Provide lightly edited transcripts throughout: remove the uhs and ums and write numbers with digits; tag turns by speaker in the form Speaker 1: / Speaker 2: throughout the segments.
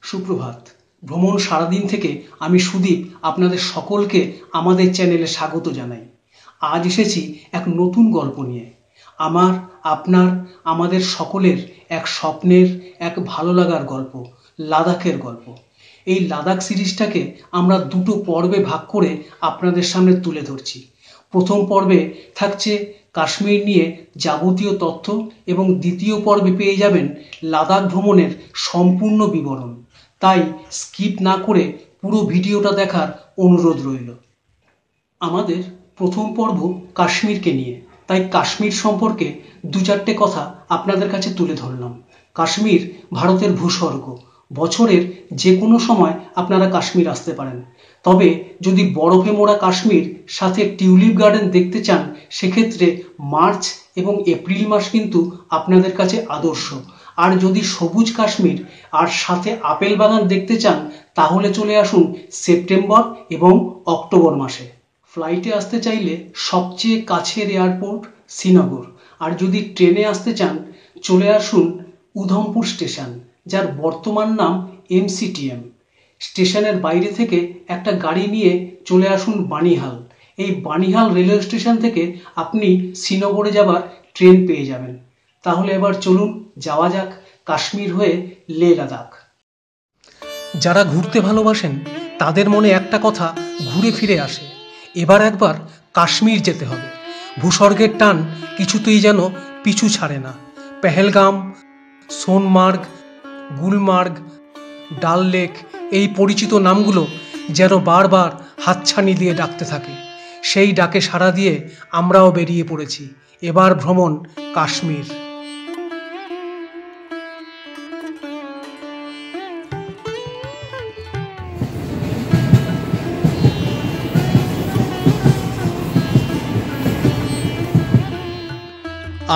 Speaker 1: সুপ্রভাত। ভ্রমণ সারাদিন থেকে আমি সুদীপ আপনাদের সকলকে আমাদের চ্যানেলে স্বাগত জানাই। আজ এসেছি এক নতুন গল্প নিয়ে। আমার, আপনার, আমাদের সকলের এক স্বপ্নের, এক ভালো লাগার গল্প, লাদাখের গল্প। এই লাদাখ সিরিজটাকে আমরা দুটো পর্বে ভাগ করে আপনাদের সামনে তুলে ধরছি। প্রথম পর্বে থাকছে কাশ্মীর নিয়ে যাবতীয় তথ্য এবং দ্বিতীয় পর্বে পেয়ে যাবেন লাদাখ ভ্রমণের সম্পূর্ণ বিবরণ। তাই স্কিপ না করে পুরো ভিডিওটা দেখার অনুরোধ রইল। আমাদের প্রথম পর্ব কাশ্মীরকে নিয়ে, তাই কাশ্মীর সম্পর্কে দু চারটে কথা আপনাদের কাছে তুলে ধরলাম। কাশ্মীর ভারতের ভূস্বর্গ। বছরের যে কোনো সময় আপনারা কাশ্মীর আসতে পারেন। তবে যদি বরফে মোড়া কাশ্মীর সাথে টিউলিপ গার্ডেন দেখতে চান, সেক্ষেত্রে মার্চ এবং এপ্রিল মাস কিন্তু আপনাদের কাছে আদর্শ। আর যদি সবুজ কাশ্মীর আর সাথে আপেল বাগান দেখতে চান, তাহলে চলে আসুন সেপ্টেম্বর এবং অক্টোবর মাসে। ফ্লাইটে আসতে চাইলে সবচেয়ে কাছের এয়ারপোর্ট শ্রীনগর, আর যদি ট্রেনে আসতে চান চলে আসুন উধমপুর স্টেশন, যার বর্তমান নাম MCTM। স্টেশনের বাইরে থেকে একটা গাড়ি নিয়ে চলে আসুন বানিহাল। এই বানিহাল রেলওয়ে স্টেশন থেকে আপনি শ্রীনগরে যাবার ট্রেন পেয়ে যাবেন। তাহলে এবার চলুন যাওয়া যাক কাশ্মীর হয়ে লে লাদাখ। যারা ঘুরতে ভালোবাসেন তাদের মনে একটা কথা ঘুরে ফিরে আসে, এবার একবার কাশ্মীর যেতে হবে। ভূস্বর্গের টান কিছুতেই যেন পিছু ছাড়ে না। পেহেলগাম, সোনমার্গ, গুলমার্গ, ডাল লেক, এই পরিচিত নামগুলো যেন বারবার হাতছানি দিয়ে ডাকতে থাকে। সেই ডাকে সাড়া দিয়ে আমরাও বেরিয়ে পড়েছি। এবার ভ্রমণ কাশ্মীর।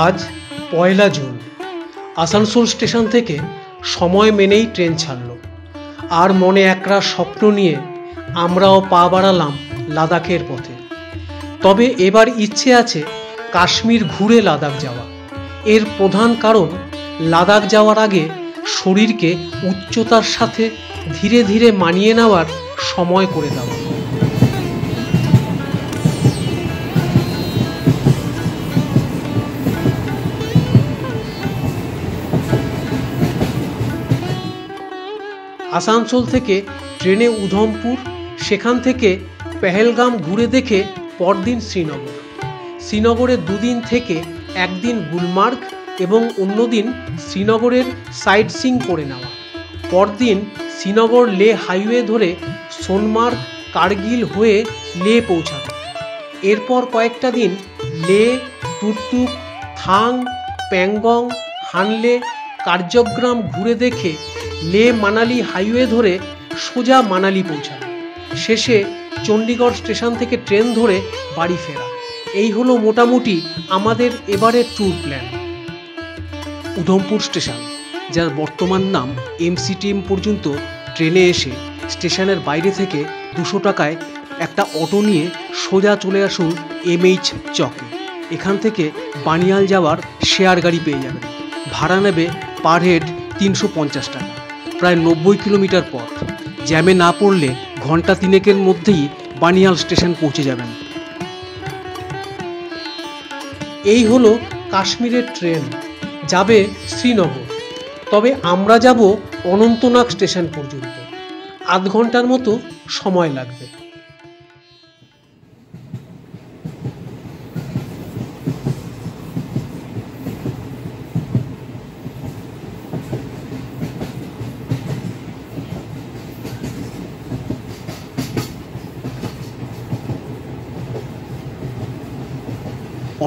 Speaker 1: আজ 1 জুন। আসানসোল স্টেশন থেকে সময় মেনেই ট্রেন ছাড়ল। আর মনে একরা স্বপ্ন নিয়ে আমরাও পা বাড়ালাম লাদাখের পথে। তবে এবার ইচ্ছে আছে কাশ্মীর ঘুরে লাদাখ যাওয়া। এর প্রধান কারণ, লাদাখ যাওয়ার আগে শরীরকে উচ্চতার সাথে ধীরে ধীরে মানিয়ে নেওয়ার সময় করে দেওয়া। আসানসোল থেকে ট্রেনে উধমপুর, সেখান থেকে পেহেলগাম ঘুরে দেখে পরদিন শ্রীনগর। শ্রীনগরে 2 দিন থেকে একদিন গুলমার্গ এবং অন্যদিন শ্রীনগরের সাইট সিইং করে নেওয়া। পরদিন শ্রীনগর লে হাইওয়ে ধরে সোনমার্গ, কার্গিল হয়ে লে পৌঁছানো। এরপর কয়েকটা দিন লে, তুর্তুক, থাং, প্যাংগং, হানলে, কার্যগ্রাম ঘুরে দেখে লে মানালি হাইওয়ে ধরে সোজা মানালি পৌঁছানো। শেষে চণ্ডীগড় স্টেশন থেকে ট্রেন ধরে বাড়ি ফেরা। এই হলো মোটামুটি আমাদের এবারের ট্যুর প্ল্যান। উধমপুর স্টেশন, যার বর্তমান নাম MCTM পর্যন্ত ট্রেনে এসে স্টেশনের বাইরে থেকে 200 টাকায় একটা অটো নিয়ে সোজা চলে আসুন MH চকে। এখান থেকে বানিয়াল যাওয়ার শেয়ার গাড়ি পেয়ে যাবেন। ভাড়া নেবে পার হেড 350 টাকা। প্রায় 90 কিলোমিটার পথ। জ্যামে না পড়লে ঘন্টা 3 মধ্যেই বানিয়াল স্টেশন পৌঁছে যাবেন। এই হলো কাশ্মীরের ট্রেন, যাবে শ্রীনগর। তবে আমরা যাব অনন্তনাগ স্টেশন পর্যন্ত। আধ ঘন্টার মতো সময় লাগবে।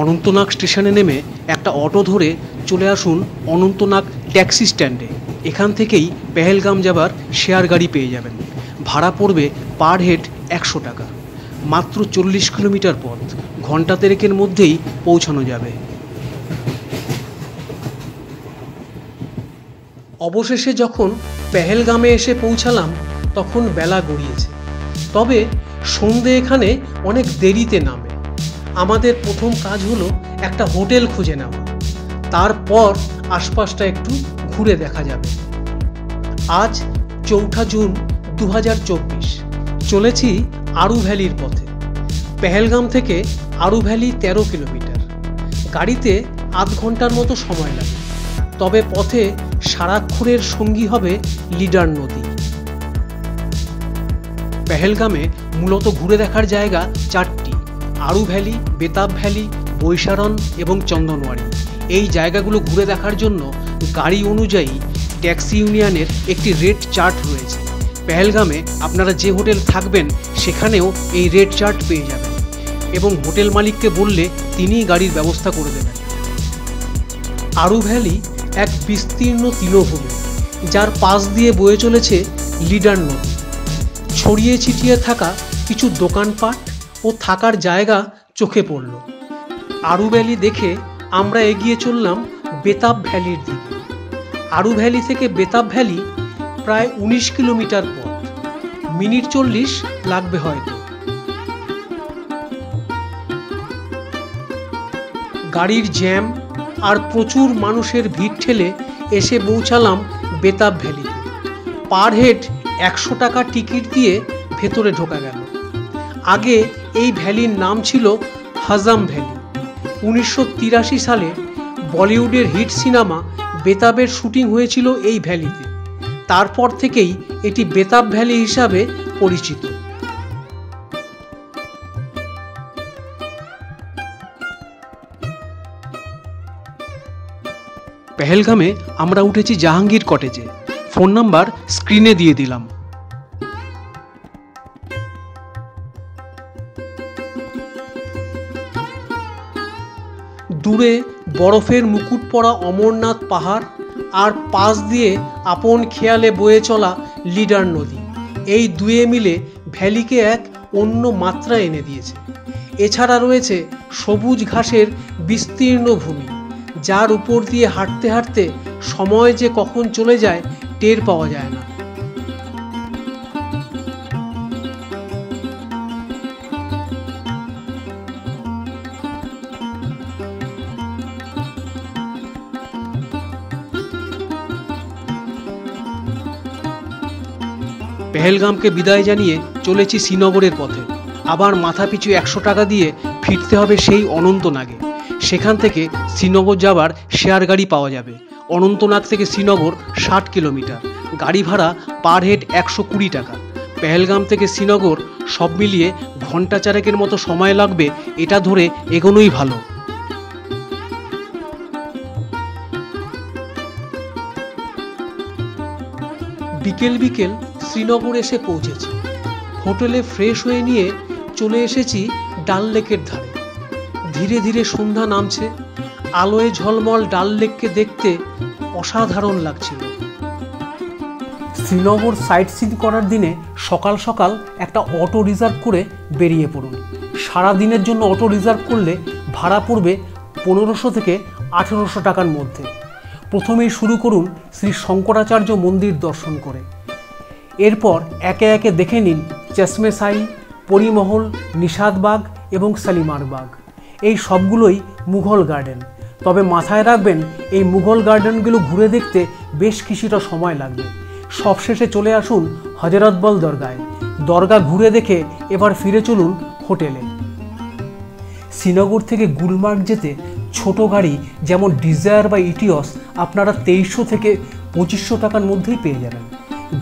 Speaker 1: অনন্তনাগ স্টেশনে নেমে একটা অটো ধরে চলে আসুন অনন্তনাগ ট্যাক্সি স্ট্যান্ডে। এখান থেকেই পেহেলগাম যাবার শেয়ার গাড়ি পেয়ে যাবেন। ভাড়া পড়বে পার হেড 100 টাকা। মাত্র 40 কিলোমিটার পথ, ঘন্টা 3 মধ্যেই পৌঁছানো যাবে। অবশেষে যখন পেহেলগামে এসে পৌঁছালাম, তখন বেলা গড়িয়েছে। তবে সন্ধে এখানে অনেক দেরিতে নামে। আমাদের প্রথম কাজ হলো একটা হোটেল খুঁজে নেওয়া। তারপর আশপাশটা একটু ঘুরে দেখা যাবে। আজ 4 জুন 2024। চলেছি আরু ভ্যালির পথে। পেহেলগাম থেকে আরু ভ্যালি 13 কিলোমিটার। গাড়িতে আধ ঘন্টার মতো সময় লাগে, তবে পথে সারাক্ষণের সঙ্গী হবে লিডার নদী। পেহেলগামে মূলত ঘুরে দেখার জায়গা 4টি: আরু ভ্যালি, বেতাব ভ্যালি, বৈশারণ এবং চন্দনওয়ারি। এই জায়গাগুলো ঘুরে দেখার জন্য গাড়ি অনুযায়ী ট্যাক্সি ইউনিয়নের একটি রেট চার্ট রয়েছে। পেহেলগামে আপনারা যে হোটেল থাকবেন সেখানেও এই রেট চার্ট পেয়ে যাবেন এবং হোটেল মালিককে বললে তিনিই গাড়ির ব্যবস্থা করে দেবেন। আরু ভ্যালি এক বিস্তীর্ণ তৃণভূমি, যার পাশ দিয়ে বয়ে চলেছে লিডার নদী। ছড়িয়ে ছিটিয়ে থাকা কিছু দোকানপাট ও থাকার জায়গা চোখে পড়ল। আরু ভ্যালি দেখে আমরা এগিয়ে চললাম বেতাব ভ্যালির দিকে। আরু ভ্যালি থেকে বেতাব ভ্যালি প্রায় 19 কিলোমিটার পথ, মিনিট 40 লাগবে হয়তো। গাড়ির জ্যাম আর প্রচুর মানুষের ভিড় ঠেলে এসে পৌঁছালাম বেতাব ভ্যালিতে। পার হেড 100 টাকা টিকিট দিয়ে ভেতরে ঢোকা গেল। আগে এই ভ্যালির নাম ছিল হাজাম ভ্যালি। 1983 সালে বলিউডের হিট সিনেমা বেতাবের শুটিং হয়েছিল এই ভ্যালিতে। তারপর থেকেই এটি বেতাব ভ্যালি হিসাবে পরিচিত। পেহেলগামে আমরা উঠেছি জাহাঙ্গীর কটেজে। ফোন নাম্বার স্ক্রিনে দিয়ে দিলাম। দূরে বরফের মুকুট পরা অমরনাথ পাহাড় আর পাশ দিয়ে আপন খেয়ালে বয়ে চলা লিডার নদী, এই দুয়ে মিলে ভ্যালিকে এক অন্য মাত্রা এনে দিয়েছে। এছাড়া রয়েছে সবুজ ঘাসের বিস্তীর্ণ ভূমি, যার উপর দিয়ে হাঁটতে হাঁটতে সময় যে কখন চলে যায় টের পাওয়া যায় না। পেহেলগামকে বিদায় জানিয়ে চলেছি শ্রীনগরের পথে। আবার মাথাপিছু 100 টাকা দিয়ে ফিরতে হবে সেই অনন্তনাগে। সেখান থেকে শ্রীনগর যাবার শেয়ার গাড়ি পাওয়া যাবে। অনন্তনাগ থেকে শ্রীনগর 60 কিলোমিটার, গাড়ি ভাড়া পার হেড 120 টাকা। পেহেলগাম থেকে শ্রীনগর সব মিলিয়ে ঘন্টা 4 মতো সময় লাগবে, এটা ধরে এগোনোই ভালো। বিকেল বিকেল শ্রীনগর এসে পৌঁছেছি। হোটেলে ফ্রেশ হয়ে নিয়ে চলে এসেছি ডাল লেকের ধারে। ধীরে ধীরে সন্ধ্যা নামছে। আলোয় ঝলমল ডাল লেককে দেখতে অসাধারণ লাগছিল। শ্রীনগর সাইট সিন করার দিনে সকাল সকাল একটা অটো রিজার্ভ করে বেরিয়ে পড়ুন। সারা দিনের জন্য অটো রিজার্ভ করলে ভাড়া পড়বে 1500 থেকে 1800 টাকার মধ্যে। প্রথমেই শুরু করুন শ্রী শঙ্করাচার্য মন্দির দর্শন করে। এরপর একে একে দেখে নিন চশমে শাহী, পরিমহল, নিষাদবাগ এবং শালিমার বাগ। এই সবগুলোই মুঘল গার্ডেন। তবে মাথায় রাখবেন, এই মুঘল গার্ডেনগুলো ঘুরে দেখতে বেশ কিছুটা সময় লাগবে। সবশেষে চলে আসুন হজরতবল দরগায়। দরগা ঘুরে দেখে এবার ফিরে চলুন হোটেলে। শ্রীনগর থেকে গুলমার্গ যেতে ছোট গাড়ি যেমন ডিজায়ার বা ইটিওস আপনারা 2300 থেকে 2500 টাকার মধ্যেই পেয়ে যাবেন।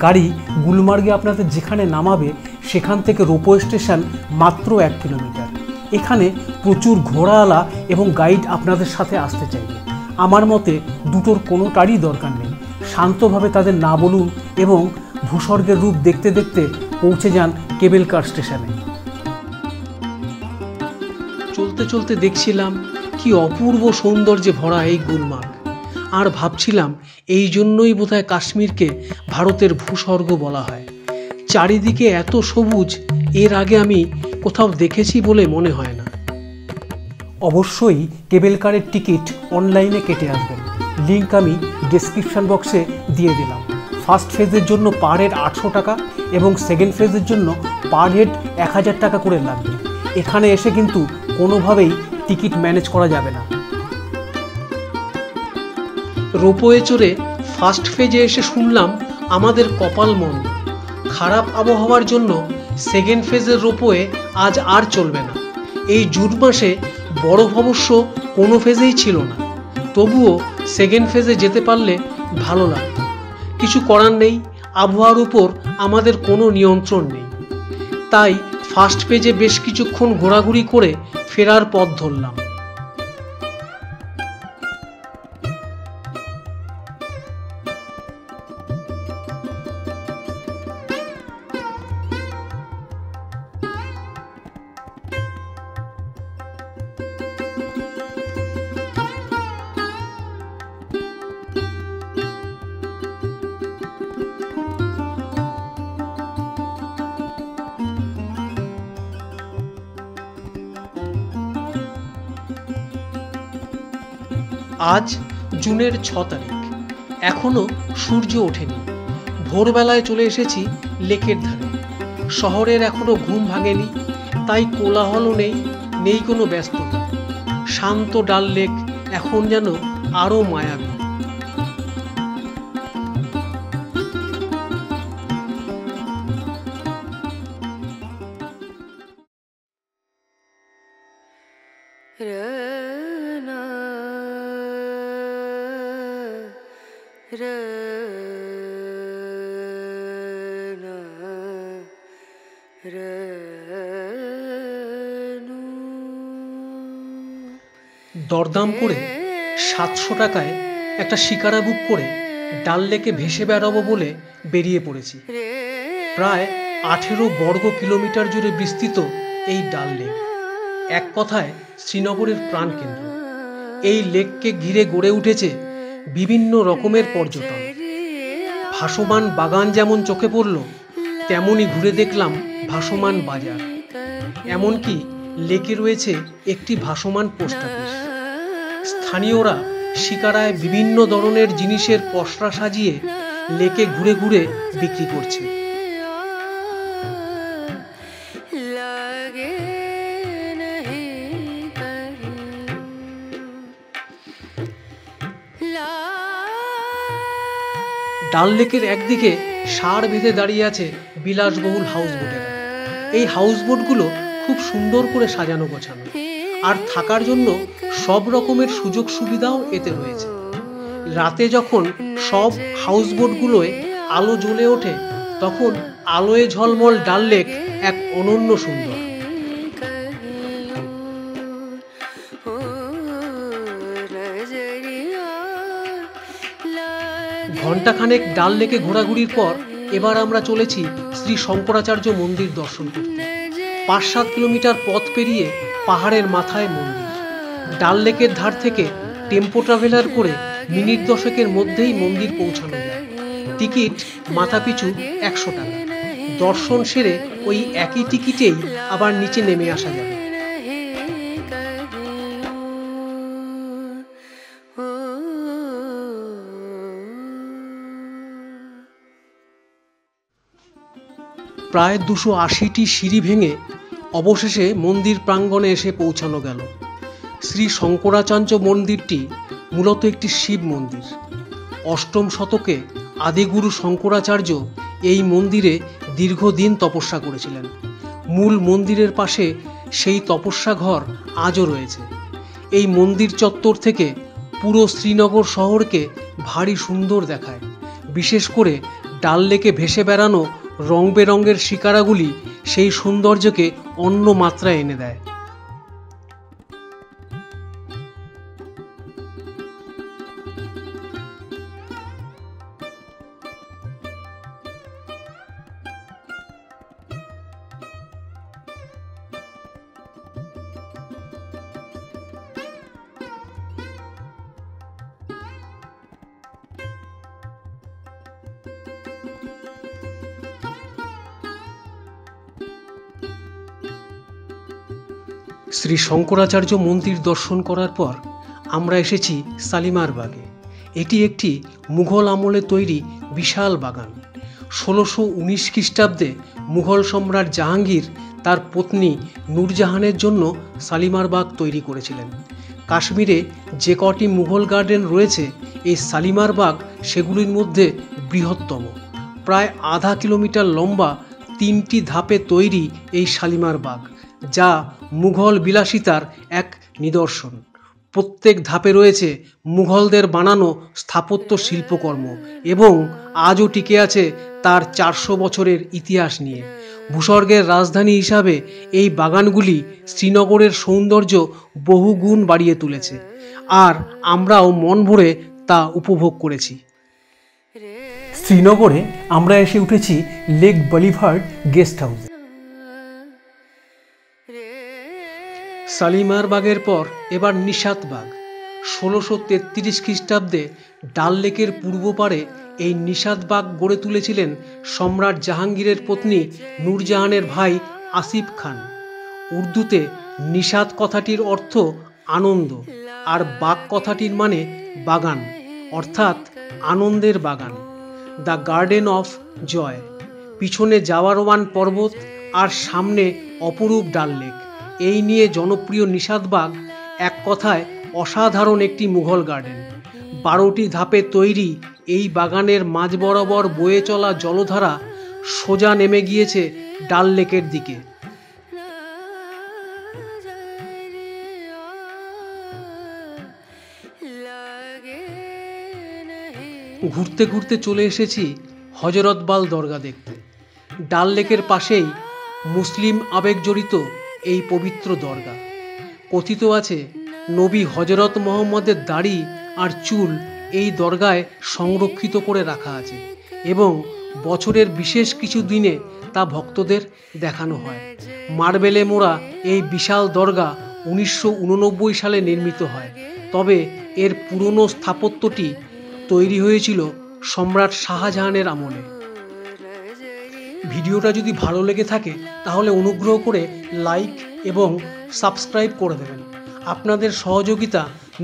Speaker 1: গাড়ি গুলমার্গে আপনাদের যেখানে নামাবে সেখান থেকে রোপওয়ে স্টেশন মাত্র 1 কিলোমিটার। এখানে প্রচুর ঘোড়াওয়ালা এবং গাইড আপনাদের সাথে আসতে চাইবে। আমার মতে দুটোর কোনোটারই দরকার নেই। শান্তভাবে তাদের না বলুন এবং ভূস্বর্গের রূপ দেখতে দেখতে পৌঁছে যান কেবল কার স্টেশনে। চলতে চলতে দেখছিলাম কি অপূর্ব সৌন্দর্যে ভরা এই গুলমার্গ, আর ভাবছিলাম এই জন্যই বোধহয় কাশ্মীরকে ভারতের ভূস্বর্গ বলা হয়। চারিদিকে এত সবুজ এর আগে আমি কোথাও দেখেছি বলে মনে হয় না। অবশ্যই কেবল কারের টিকিট অনলাইনে কেটে আসবেন। লিঙ্ক আমি ডেসক্রিপশন বক্সে দিয়ে দিলাম। ফার্স্ট ফেজের জন্য পার হেড 800 টাকা এবং সেকেন্ড ফেজের জন্য পার হেড 1000 টাকা করে লাগবে। এখানে এসে কিন্তু কোনোভাবেই টিকিট ম্যানেজ করা যাবে না। রোপওয়ে চড়ে ফার্স্ট ফেজে এসে শুনলাম আমাদের কপাল মন্দ। খারাপ আবহাওয়ার জন্য সেকেন্ড ফেজের রোপওয়ে আজ আর চলবে না। এই জুন মাসে বরফ অবশ্য কোনো ফেজেই ছিল না, তবুও সেকেন্ড ফেজে যেতে পারলে ভালো লাগতো। কিছু করার নেই, আবহাওয়ার উপর আমাদের কোনো নিয়ন্ত্রণ নেই। তাই ফার্স্ট পেজে বেশ কিছুক্ষণ ঘোরাঘুরি করে ফেরার পথ ধরলাম। আজ জুনের 6 তারিখ, এখনো সূর্য ওঠেনি। ভোরবেলায় চলে এসেছি লেকের ধারে। শহরের এখনো ঘুম ভাঙেনি, তাই কোলাহলও নেই, নেই কোনো ব্যস্ততা। শান্ত ডাল লেক এখন যেন আরো মায়াবী। দরদাম করে 700 টাকায় একটা শিকারা বুক করে ডাল লেকে ভেসে বেড়াবো বলে বেরিয়ে পড়েছি। প্রায় 18 বর্গ কিলোমিটার জুড়ে বিস্তৃত এই ডাল লেক এক কথায় শ্রীনগরের প্রাণকেন্দ্র। এই লেককে ঘিরে গড়ে উঠেছে বিভিন্ন রকমের পর্যটন। ভাসমান বাগান যেমন চোখে পড়ল, তেমনই ঘুরে দেখলাম ভাসমান বাজার। এমনকি লেকে রয়েছে একটি ভাসমান পোস্ট অফিস। স্থানীয়রা শিকারায় বিভিন্ন ধরনের জিনিসের পসরা সাজিয়ে লেকে ঘুরে ঘুরে বিক্রি করছে। ডাল লেকের একদিকে সার বেঁধে দাঁড়িয়ে আছে বিলাসবহুল হাউসবোটেরা। এই হাউসবোটগুলো খুব সুন্দর করে সাজানো গোছানো, আর থাকার জন্য সব রকমের সুযোগ সুবিধাও এতে রয়েছে। রাতে যখন সব হাউসবোটগুলোয় আলো জ্বলে ওঠে, তখন আলোয় ঝলমল ডাল লেক এক অনন্য সুন্দর। ঘণ্টাখানেক ডাল লেকে ঘোরাঘুরির পর এবার আমরা চলেছি শ্রী শঙ্করাচার্য মন্দির দর্শন করতে। 5-7 কিলোমিটার পথ পেরিয়ে পাহাড়ের মাথায় মন্দির। ডাল লেকের ধার থেকে টেম্পো ট্রাভেলার করে মিনিট 10-এর মধ্যেই মন্দির পৌঁছানো যায়। টিকিট মাথাপিছু 100 টাকা। দর্শন সেরে ওই একই টিকিটেই আবার নিচে নেমে আসা যাবে। প্রায় 280টি সিঁড়ি ভেঙে অবশেষে মন্দির প্রাঙ্গণে এসে পৌঁছানো গেল। শ্রী শঙ্করাচার্য মন্দিরটি মূলত একটি শিব মন্দির। 8ম শতকে আদিগুরু শঙ্করাচার্য এই মন্দিরে দীর্ঘদিন তপস্যা করেছিলেন। মূল মন্দিরের পাশে সেই তপস্যা ঘর আজও রয়েছে। এই মন্দির চত্বর থেকে পুরো শ্রীনগর শহরকে ভারী সুন্দর দেখায়। বিশেষ করে ডাল লেকে ভেসে বেড়ানো রং বেরঙের শিকারাগুলি সেই সৌন্দর্যকে অন্য মাত্রায় এনে দেয়। শ্রী শঙ্করাচার্য মন্দির দর্শন করার পর আমরা এসেছি শালিমার বাগে। এটি একটি মুঘল আমলে তৈরি বিশাল বাগান। 1619 খ্রিস্টাব্দে মুঘল সম্রাট জাহাঙ্গীর তার পত্নী নূরজাহানের জন্য শালিমার বাগ তৈরি করেছিলেন। কাশ্মীরে যে কটি মুঘল গার্ডেন রয়েছে, এই শালিমার বাগ সেগুলির মধ্যে বৃহত্তম। প্রায় আধা কিলোমিটার লম্বা 3টি ধাপে তৈরি এই শালিমার বাগ, যা মুঘল বিলাসিতার এক নিদর্শন। প্রত্যেক ধাপে রয়েছে মুঘলদের বানানো স্থাপত্য শিল্পকর্ম এবং আজও টিকে আছে তার 400 বছরের ইতিহাস নিয়ে। ভূস্বর্গের রাজধানী হিসাবে এই বাগানগুলি শ্রীনগরের সৌন্দর্য বহুগুণ বাড়িয়ে তুলেছে, আর আমরাও মন ভরে তা উপভোগ করেছি। শ্রীনগরে আমরা এসে উঠেছি লেক বলিভার্ড গেস্ট হাউসে। শালিমার বাগের পর এবার নিশাত বাগ। 1633 খ্রিস্টাব্দে ডাল লেকের পূর্ব পারে এই নিশাত বাগ গড়ে তুলেছিলেন সম্রাট জাহাঙ্গীরের পত্নী নূরজাহানের ভাই আসিফ খান। উর্দুতে নিশাত কথাটির অর্থ আনন্দ, আর বাগ কথাটির মানে বাগান, অর্থাৎ আনন্দের বাগান, দ্য গার্ডেন অফ জয়। পিছনে জাওয়ারওয়ান পর্বত আর সামনে অপরূপ ডাল লেক। এই নিয়ে জনপ্রিয় নিশাত বাগ এক কথায় অসাধারণ একটি মুঘল গার্ডেন। 12টি ধাপে তৈরি এই বাগানের মাঝ বরাবর বয়ে চলা জলধারা সোজা নেমে গিয়েছে ডাল লেকের দিকে। ঘুরতে ঘুরতে চলে এসেছি হজরতবাল দরগা দেখতে। ডাল লেকের পাশেই মুসলিম আবেগজড়িত এই পবিত্র দরগা। কথিত আছে নবী হজরত মোহাম্মদের দাড়ি আর চুল এই দরগায় সংরক্ষিত করে রাখা আছে এবং বছরের বিশেষ কিছু দিনে তা ভক্তদের দেখানো হয়। মার্বেলে মোড়া এই বিশাল দরগা 1989 সালে নির্মিত হয়, তবে এর পুরনো স্থাপত্যটি তৈরি হয়েছিল সম্রাট শাহজাহানের আমলে। ভিডিওটা যদি ভালো লেগে থাকে তাহলে অনুগ্রহ করে লাইক এবং সাবস্ক্রাইব করে দেবেন। আপনাদের সহযোগিতা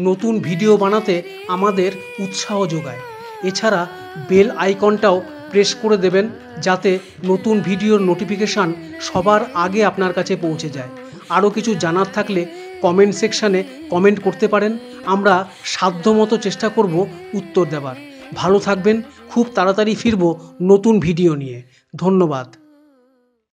Speaker 1: নতুন ভিডিও বানাতে আমাদের উৎসাহ যোগায়। এছাড়া বেল আইকনটাও প্রেস করে দেবেন যাতে নতুন ভিডিওর নোটিফিকেশান সবার আগে আপনার কাছে পৌঁছে যায়। আরও কিছু জানার থাকলে কমেন্ট সেকশানে কমেন্ট করতে পারেন, আমরা সাধ্যমতো চেষ্টা করব উত্তর দেওয়ার। ভালো থাকবেন, খুব তাড়াতাড়ি ফিরব নতুন ভিডিও নিয়ে। ধন্যবাদ।